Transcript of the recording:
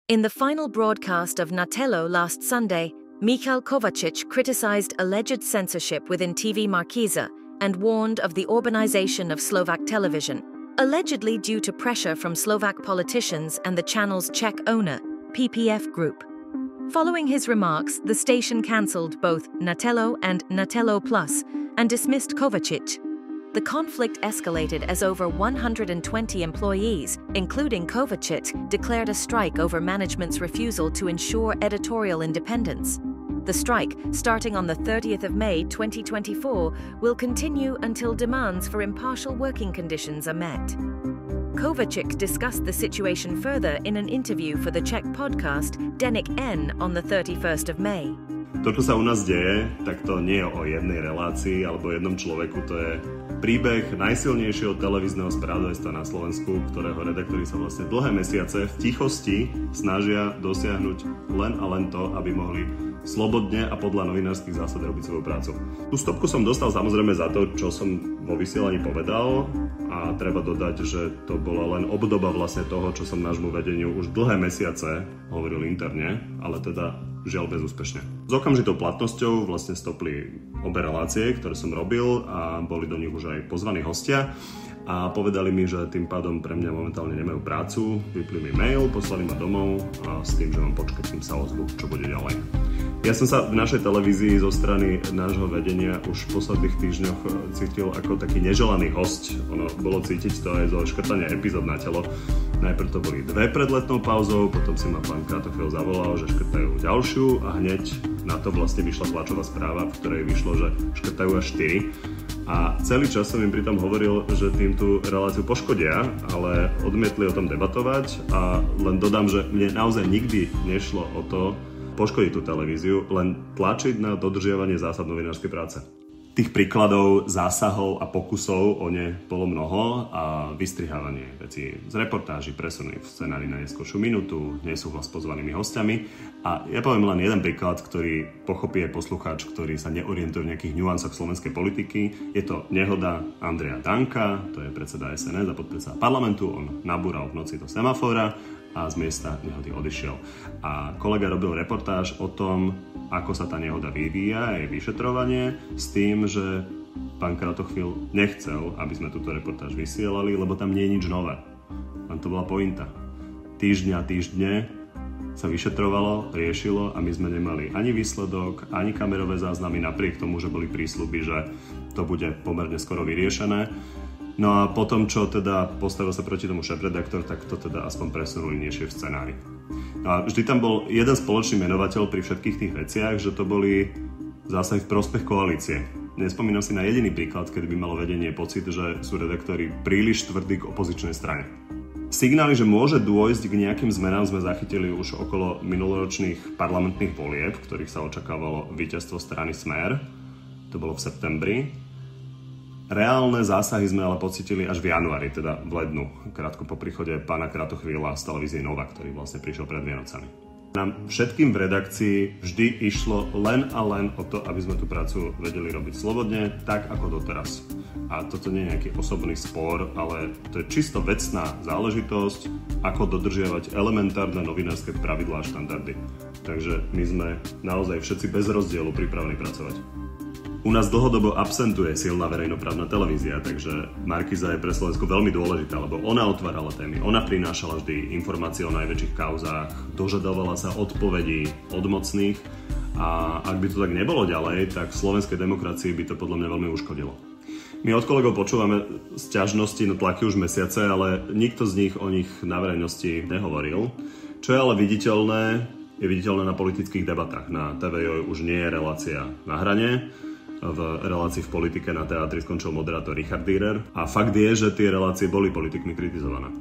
In the final broadcast of Na Telo last Sunday, Michal Kovačič criticized alleged censorship within TV Markiza and warned of the urbanization of Slovak television, allegedly due to pressure from Slovak politicians and the channel's Czech owner, PPF Group. Following his remarks, the station cancelled both Na Telo and Na Telo Plus and dismissed Kovačič. The conflict escalated as over 120 employees, including Kovačič, declared a strike over management's refusal to ensure editorial independence. The strike, starting on the 30th of May 2024, will continue until demands for impartial working conditions are met. Kovačič discussed the situation further in an interview for the Czech podcast Denik N on the 31st of May. To, čo sa u nás deje, tak to nie je o jednej relácii alebo jednom človeku, to je príbeh najsilnejšieho televízneho spravodajstva na Slovensku, ktorého redaktori sa vlastne dlhé mesiace v tichosti snažia dosiahnuť len a len to, aby mohli slobodne a podľa novinárskych zásad robiť svoju prácu. Tú stopku som dostal samozrejme za to, čo som vo vysielaní povedal, a treba dodať, že to bola len obdoba vlastne toho, čo som nášmu vedeniu už dlhé mesiace hovoril interne, ale teda žiaľ bezúspešne. S okamžitou platnosťou vlastne stopli obe relácie, ktoré som robil, a boli do nich už aj pozvaní hostia a povedali mi, že tým pádom pre mňa momentálne nemajú prácu, vypli mi mail, poslali ma domov a s tým, že mám počkať, kým sa ozvu, čo bude ďalej. Ja som sa v našej televízii zo strany nášho vedenia už v posledných týždňoch cítil ako taký neželaný hosť. Ono bolo cítiť to aj zo škrtania epizód Na Telo. Najprv to boli 2 pred letnou pauzou, potom si ma pán Kratochvíl zavolal, že škrtajú ďalšiu, a hneď na to vlastne vyšla tlačová správa, v ktorej vyšlo, že škrtajú až 4. A celý čas som im pritom hovoril, že tým tú reláciu poškodia, ale odmietli o tom debatovať, a len dodám, že mne naozaj nikdy nešlo o to poškodiť tú televíziu, len tlačiť na dodržiavanie zásad novinárskej práce. Tých príkladov, zásahov a pokusov o ne bolo mnoho, a vystrihávanie vecí z reportáží, presuny v scenári na neskôršiu minútu, nesúhlas s pozvanými hostiami. A ja poviem len jeden príklad, ktorý pochopí aj poslucháč, ktorý sa neorientuje v nejakých nuansoch slovenskej politiky. Je to nehoda Andreja Danka, to je predseda SNS a podpredseda parlamentu. On nabúral v noci do semafóra a z miesta nehody odišiel. A kolega robil reportáž o tom, ako sa tá nehoda vyvíja, jej vyšetrovanie, s tým, že pán Kratochvíl nechcel, aby sme túto reportáž vysielali, lebo tam nie je nič nové. Len to bola pointa. Týždne sa vyšetrovalo, riešilo, a my sme nemali ani výsledok, ani kamerové záznamy, napriek tomu, že boli prísľuby, že to bude pomerne skoro vyriešené. No a potom, čo teda postavil sa proti tomu šéfredaktor, tak to teda aspoň presunuli nižšie v scenári. No a vždy tam bol jeden spoločný menovateľ pri všetkých tých veciach, že to boli zásahy v prospech koalície. Nespomínam si na jediný príklad, kedy by malo vedenie pocit, že sú redaktori príliš tvrdí k opozičnej strane. Signály, že môže dôjsť k nejakým zmenám, sme zachytili už okolo minuloročných parlamentných volieb, v ktorých sa očakávalo víťazstvo strany Smer. To bolo v septembri. Reálne zásahy sme ale pocítili až v januári, teda v lednu, krátko po príchode pána Kratochvíla z televízie Nova, ktorý vlastne prišiel pred Vianocami. Nám všetkým v redakcii vždy išlo len a len o to, aby sme tú prácu vedeli robiť slobodne, tak ako doteraz. A toto nie je nejaký osobný spor, ale to je čisto vecná záležitosť, ako dodržiavať elementárne novinárske pravidlá a štandardy. Takže my sme naozaj všetci bez rozdielu pripravení pracovať. U nás dlhodobo absentuje silná verejnoprávna televízia, takže Markiza je pre Slovensko veľmi dôležitá, lebo ona otvárala témy, ona prinášala vždy informácie o najväčších kauzách, dožadovala sa odpovedí od mocných, a ak by to tak nebolo ďalej, tak slovenskej demokracii by to podľa mňa veľmi uškodilo. My od kolegov počúvame sťažnosti na tlaky už mesiace, ale nikto z nich o nich na verejnosti nehovoril. Čo je ale viditeľné, je viditeľné na politických debatách. Na TVJ už nie je relácia Na hrane. V relácii v politike na teátri skončil moderátor Richard Dürer. A fakt je, že tie relácie boli politikmi kritizované.